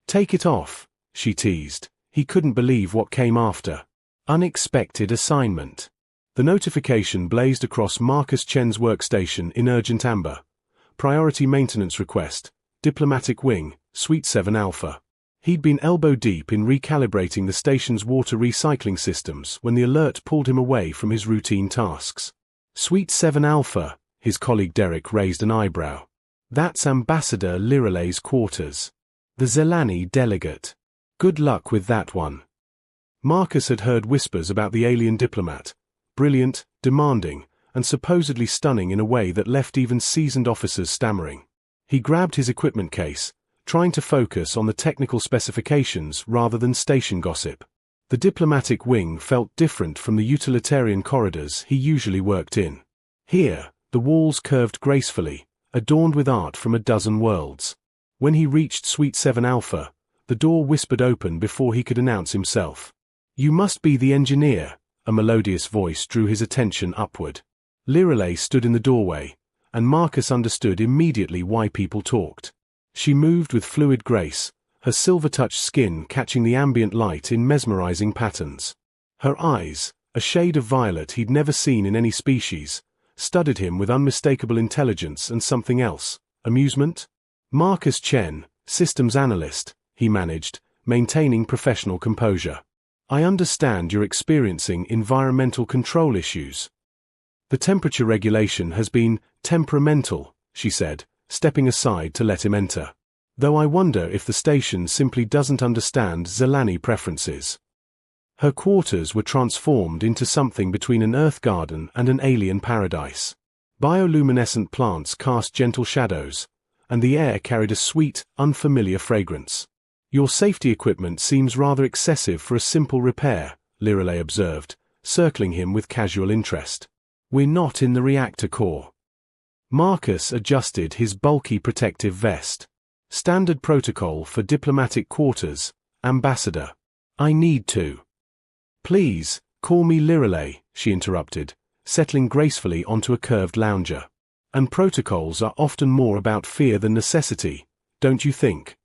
Take it off, she teased. He couldn't believe what came after. Unexpected assignment. The notification blazed across Marcus Chen's workstation in urgent amber. Priority maintenance request, Diplomatic Wing, Suite 7 Alpha. He'd been elbow-deep in recalibrating the station's water recycling systems when the alert pulled him away from his routine tasks. Suite 7 Alpha, his colleague Derek raised an eyebrow. That's Ambassador Liralay's quarters. The Zelani delegate. Good luck with that one. Marcus had heard whispers about the alien diplomat. Brilliant, demanding, and supposedly stunning in a way that left even seasoned officers stammering. He grabbed his equipment case, trying to focus on the technical specifications rather than station gossip. The diplomatic wing felt different from the utilitarian corridors he usually worked in. Here, the walls curved gracefully, adorned with art from a dozen worlds. When he reached Suite 7 Alpha, the door whispered open before he could announce himself. "You must be the engineer," a melodious voice drew his attention upward. Liralay stood in the doorway, and Marcus understood immediately why people talked. She moved with fluid grace, her silver-touched skin catching the ambient light in mesmerizing patterns. Her eyes, a shade of violet he'd never seen in any species, studied him with unmistakable intelligence and something else, amusement. "Marcus Chen, systems analyst," he managed, maintaining professional composure. "I understand you're experiencing environmental control issues." "The temperature regulation has been temperamental," she said, stepping aside to let him enter. "Though I wonder if the station simply doesn't understand Zelani preferences." Her quarters were transformed into something between an earth garden and an alien paradise. Bioluminescent plants cast gentle shadows, and the air carried a sweet, unfamiliar fragrance. "Your safety equipment seems rather excessive for a simple repair," Liralay observed, circling him with casual interest. "We're not in the reactor core." Marcus adjusted his bulky protective vest. "Standard protocol for diplomatic quarters, Ambassador." "I need to." "Please, call me Liralay," she interrupted, settling gracefully onto a curved lounger. "And protocols are often more about fear than necessity, don't you think?"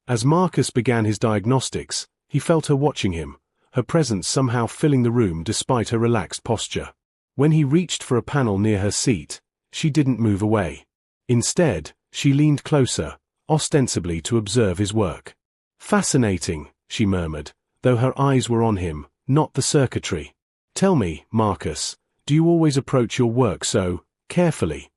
As Marcus began his diagnostics, he felt her watching him, her presence somehow filling the room despite her relaxed posture. When he reached for a panel near her seat, she didn't move away. Instead, she leaned closer, ostensibly to observe his work. "Fascinating," she murmured, though her eyes were on him, not the circuitry. "Tell me, Marcus, do you always approach your work so carefully?"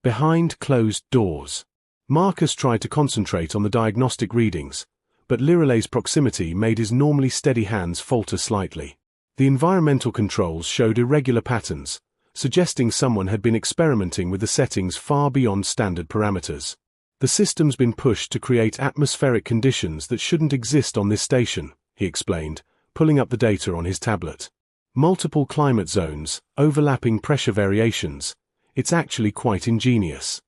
Behind closed doors. Marcus tried to concentrate on the diagnostic readings, but Liralay's proximity made his normally steady hands falter slightly. The environmental controls showed irregular patterns, suggesting someone had been experimenting with the settings far beyond standard parameters. "The system's been pushed to create atmospheric conditions that shouldn't exist on this station," he explained, pulling up the data on his tablet. "Multiple climate zones, overlapping pressure variations. It's actually quite ingenious."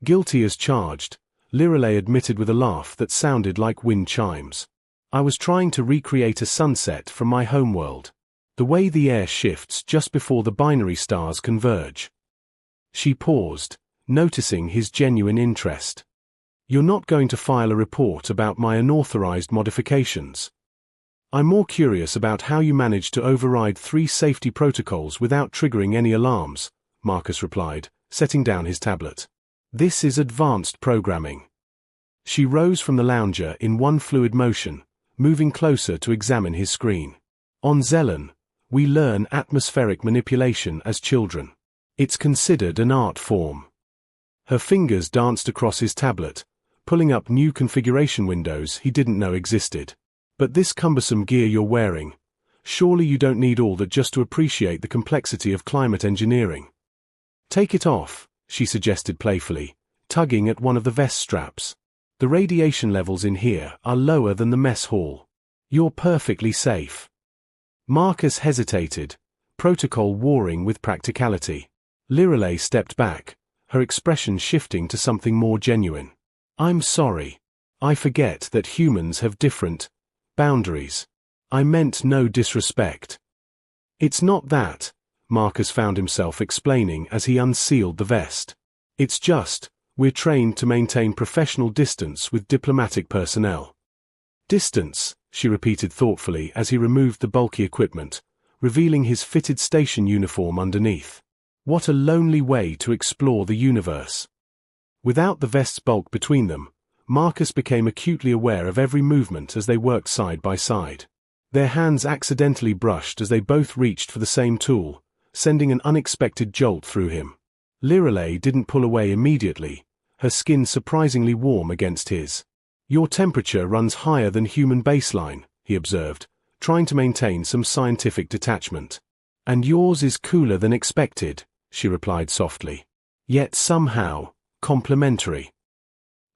Guilty as charged, Liralay admitted with a laugh that sounded like wind chimes. "I was trying to recreate a sunset from my homeworld. The way the air shifts just before the binary stars converge." She paused, noticing his genuine interest. "You're not going to file a report about my unauthorized modifications?" "I'm more curious about how you managed to override 3 safety protocols without triggering any alarms," Marcus replied, setting down his tablet. "This is advanced programming." She rose from the lounger in one fluid motion, moving closer to examine his screen. "On Zelen, we learn atmospheric manipulation as children. It's considered an art form." Her fingers danced across his tablet, pulling up new configuration windows he didn't know existed. "But this cumbersome gear you're wearing, surely you don't need all that just to appreciate the complexity of climate engineering." "Take it off," she suggested playfully, tugging at one of the vest straps. "The radiation levels in here are lower than the mess hall. You're perfectly safe." Marcus hesitated, protocol warring with practicality. Liralay stepped back, her expression shifting to something more genuine. "I'm sorry. I forget that humans have different boundaries. I meant no disrespect." "It's not that," Marcus found himself explaining as he unsealed the vest. "It's just, We're trained to maintain professional distance with diplomatic personnel. Distance, she repeated thoughtfully as he removed the bulky equipment, revealing his fitted station uniform underneath. What a lonely way to explore the universe. Without the vest's bulk between them, Marcus became acutely aware of every movement as they worked side by side. Their hands accidentally brushed as they both reached for the same tool, sending an unexpected jolt through him. Lirelei didn't pull away immediately, her skin surprisingly warm against his. Your temperature runs higher than human baseline, he observed, trying to maintain some scientific detachment. And yours is cooler than expected, she replied softly. Yet somehow, complementary.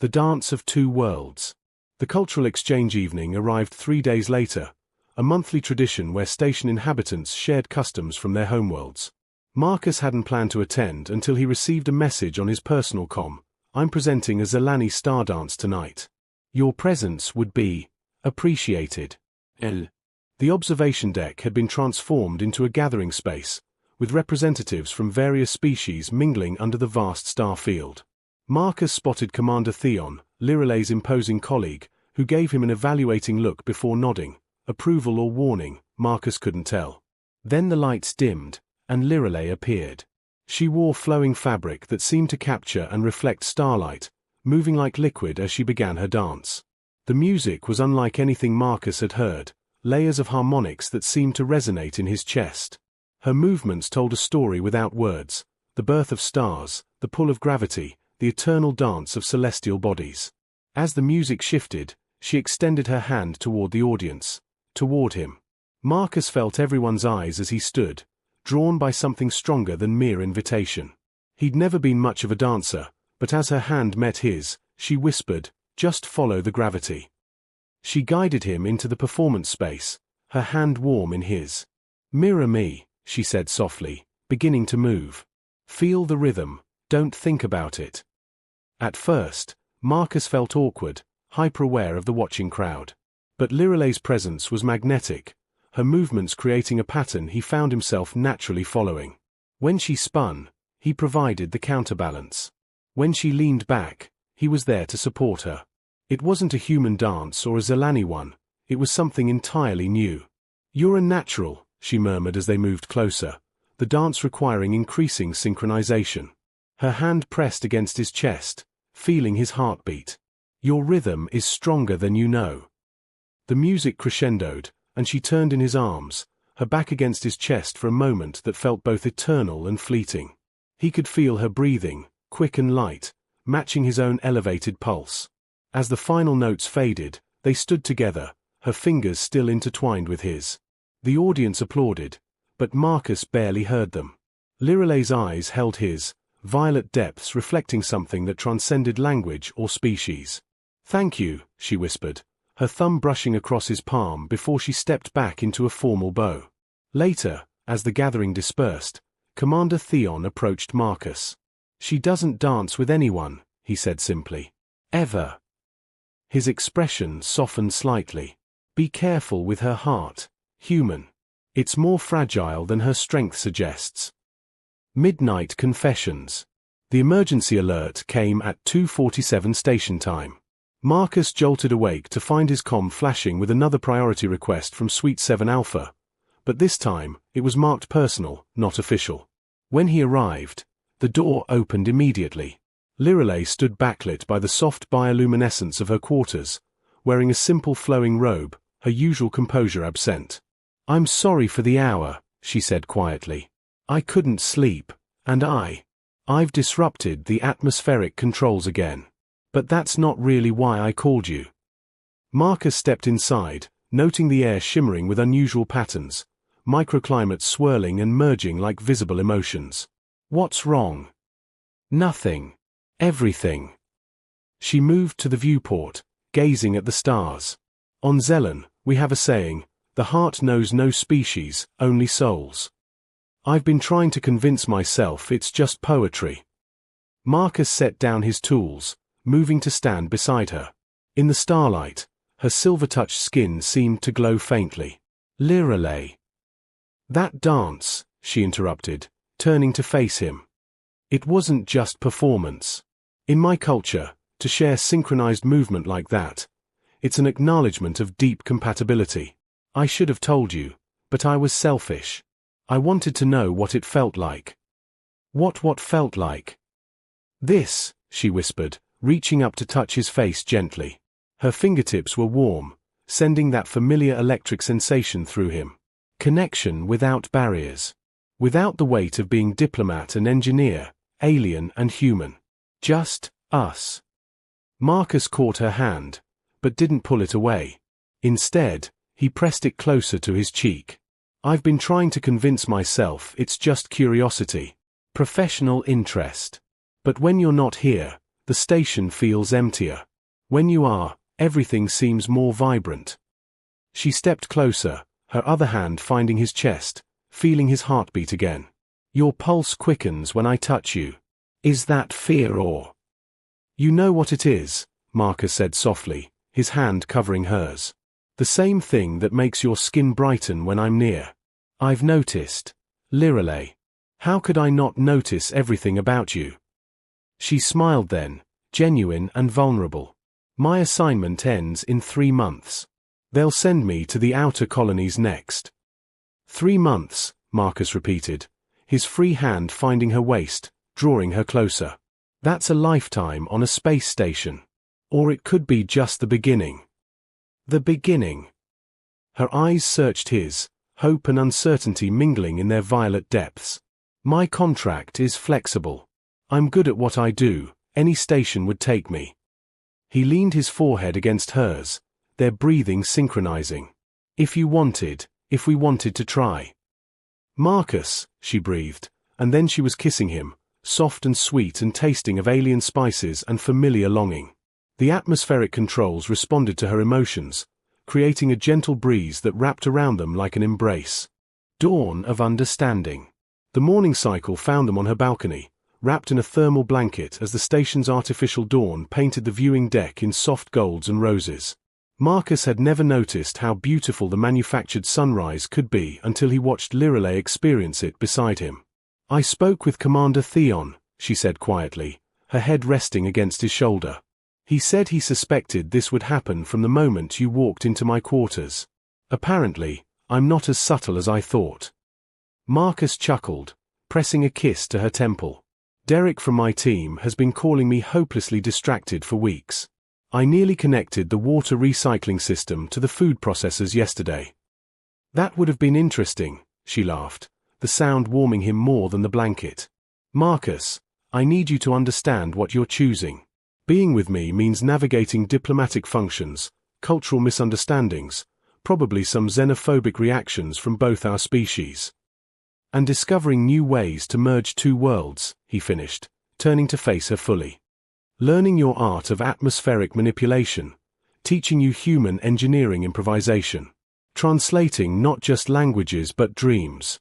The dance of two worlds. The cultural exchange evening arrived 3 days later, a monthly tradition where station inhabitants shared customs from their homeworlds. Marcus hadn't planned to attend until he received a message on his personal comm. I'm presenting a Zelani star dance tonight. Your presence would be appreciated. The observation deck had been transformed into a gathering space, with representatives from various species mingling under the vast star field. Marcus spotted Commander Theon, Lirelei's imposing colleague, who gave him an evaluating look before nodding. Approval or warning, Marcus couldn't tell. Then the lights dimmed, and Lirelei appeared. She wore flowing fabric that seemed to capture and reflect starlight, moving like liquid as she began her dance. The music was unlike anything Marcus had heard, layers of harmonics that seemed to resonate in his chest. Her movements told a story without words, the birth of stars, the pull of gravity, the eternal dance of celestial bodies. As the music shifted, she extended her hand toward the audience, toward him. Marcus felt everyone's eyes as he stood, drawn by something stronger than mere invitation. He'd never been much of a dancer, but as her hand met his, she whispered, "Just follow the gravity." She guided him into the performance space, her hand warm in his. "Mirror me," she said softly, beginning to move. "Feel the rhythm, don't think about it." At first, Marcus felt awkward, hyper-aware of the watching crowd. But Lirelei's presence was magnetic, her movements creating a pattern he found himself naturally following. When she spun, he provided the counterbalance. When she leaned back, he was there to support her. It wasn't a human dance or a Zelani one, it was something entirely new. "You're a natural," she murmured as they moved closer, the dance requiring increasing synchronization. Her hand pressed against his chest, feeling his heartbeat. "Your rhythm is stronger than you know." The music crescendoed, and she turned in his arms, her back against his chest for a moment that felt both eternal and fleeting. He could feel her breathing, quick and light, matching his own elevated pulse. As the final notes faded, they stood together, her fingers still intertwined with his. The audience applauded, but Marcus barely heard them. Lirelei's eyes held his, violet depths reflecting something that transcended language or species. "Thank you," she whispered, her thumb brushing across his palm before she stepped back into a formal bow. Later, as the gathering dispersed, Commander Theon approached Marcus. "She doesn't dance with anyone," he said simply. "Ever." His expression softened slightly. "Be careful with her heart, human. It's more fragile than her strength suggests." Midnight confessions. The emergency alert came at 2:47 station time. Marcus jolted awake to find his comm flashing with another priority request from Suite 7 Alpha, but this time it was marked personal, not official. When he arrived, the door opened immediately. Lirelei stood backlit by the soft bioluminescence of her quarters, wearing a simple flowing robe, her usual composure absent. "I'm sorry for the hour," she said quietly. "I couldn't sleep, and I've disrupted the atmospheric controls again. But that's not really why I called you." Marcus stepped inside, noting the air shimmering with unusual patterns, microclimates swirling and merging like visible emotions. "What's wrong?" "Nothing. Everything." She moved to the viewport, gazing at the stars. "On Zelen, we have a saying, the heart knows no species, only souls. I've been trying to convince myself it's just poetry." Marcus set down his tools, moving to stand beside her. In the starlight, her silver-touched skin seemed to glow faintly. "Lirelei." "That dance," she interrupted, turning to face him. "It wasn't just performance. In my culture, to share synchronized movement like that, it's an acknowledgement of deep compatibility. I should have told you, but I was selfish. I wanted to know what it felt like. What felt like? This, she whispered, reaching up to touch his face gently. Her fingertips were warm, sending that familiar electric sensation through him. Connection without barriers. Without the weight of being diplomat and engineer, alien and human. Just us. Marcus caught her hand, but didn't pull it away. Instead, he pressed it closer to his cheek. I've been trying to convince myself it's just curiosity, professional interest. But when you're not here, the station feels emptier. When you are, everything seems more vibrant. She stepped closer, her other hand finding his chest, feeling his heartbeat again. Your pulse quickens when I touch you. Is that fear or? You know what it is, Marcus said softly, his hand covering hers. The same thing that makes your skin brighten when I'm near. I've noticed. Lirelei. How could I not notice everything about you? She smiled then, genuine and vulnerable. My assignment ends in 3 months. They'll send me to the outer colonies next. 3 months, Marcus repeated, his free hand finding her waist, drawing her closer. That's a lifetime on a space station. Or it could be just the beginning. The beginning. Her eyes searched his, hope and uncertainty mingling in their violet depths. My contract is flexible. I'm good at what I do, any station would take me. He leaned his forehead against hers, their breathing synchronizing. If we wanted to try. Marcus, she breathed, and then she was kissing him, soft and sweet and tasting of alien spices and familiar longing. The atmospheric controls responded to her emotions, creating a gentle breeze that wrapped around them like an embrace. Dawn of understanding. The morning cycle found them on her balcony, wrapped in a thermal blanket as the station's artificial dawn painted the viewing deck in soft golds and roses. Marcus had never noticed how beautiful the manufactured sunrise could be until he watched Lirelei experience it beside him. I spoke with Commander Theon, she said quietly, her head resting against his shoulder. He said he suspected this would happen from the moment you walked into my quarters. Apparently, I'm not as subtle as I thought. Marcus chuckled, pressing a kiss to her temple. Derek from my team has been calling me hopelessly distracted for weeks. I nearly connected the water recycling system to the food processors yesterday. That would have been interesting, she laughed, the sound warming him more than the blanket. Marcus, I need you to understand what you're choosing. Being with me means navigating diplomatic functions, cultural misunderstandings, probably some xenophobic reactions from both our species. And discovering new ways to merge 2 worlds, he finished, turning to face her fully. Learning your art of atmospheric manipulation, teaching you human engineering improvisation, translating not just languages but dreams.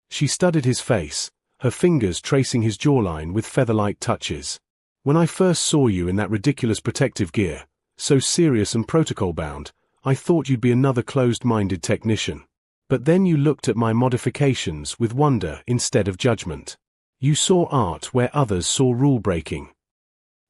She studied his face, her fingers tracing his jawline with feather-like touches. When I first saw you in that ridiculous protective gear, so serious and protocol-bound, I thought you'd be another closed-minded technician. But then you looked at my modifications with wonder instead of judgment. You saw art where others saw rule-breaking.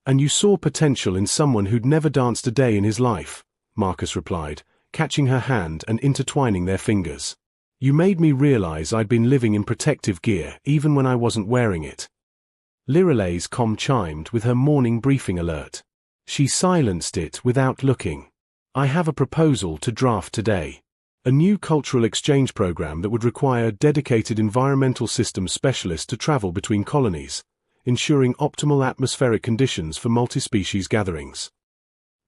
And you saw potential in someone who'd never danced a day in his life, Marcus replied, catching her hand and intertwining their fingers. You made me realize I'd been living in protective gear even when I wasn't wearing it. Lirelei's comm chimed with her morning briefing alert. She silenced it without looking. I have a proposal to draft today. A new cultural exchange program that would require dedicated environmental systems specialists to travel between colonies, ensuring optimal atmospheric conditions for multi-species gatherings.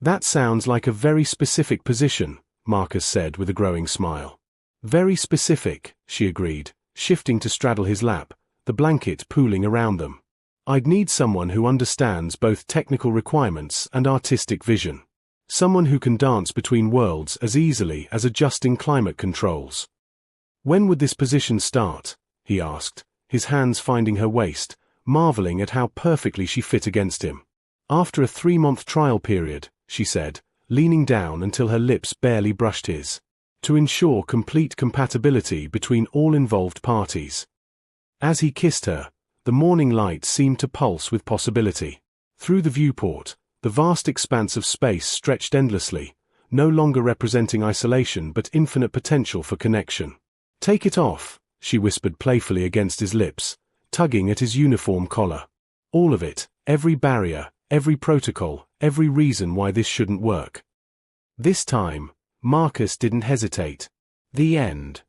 That sounds like a very specific position, Marcus said with a growing smile. Very specific, she agreed, shifting to straddle his lap, the blanket pooling around them. I'd need someone who understands both technical requirements and artistic vision. Someone who can dance between worlds as easily as adjusting climate controls. When would this position start? He asked, his hands finding her waist, marveling at how perfectly she fit against him. After a 3-month trial period, she said, leaning down until her lips barely brushed his. To ensure complete compatibility between all involved parties. As he kissed her, the morning light seemed to pulse with possibility. Through the viewport, the vast expanse of space stretched endlessly, no longer representing isolation but infinite potential for connection. "Take it off," she whispered playfully against his lips, tugging at his uniform collar. "All of it, every barrier, every protocol, every reason why this shouldn't work." This time, Marcus didn't hesitate. The end.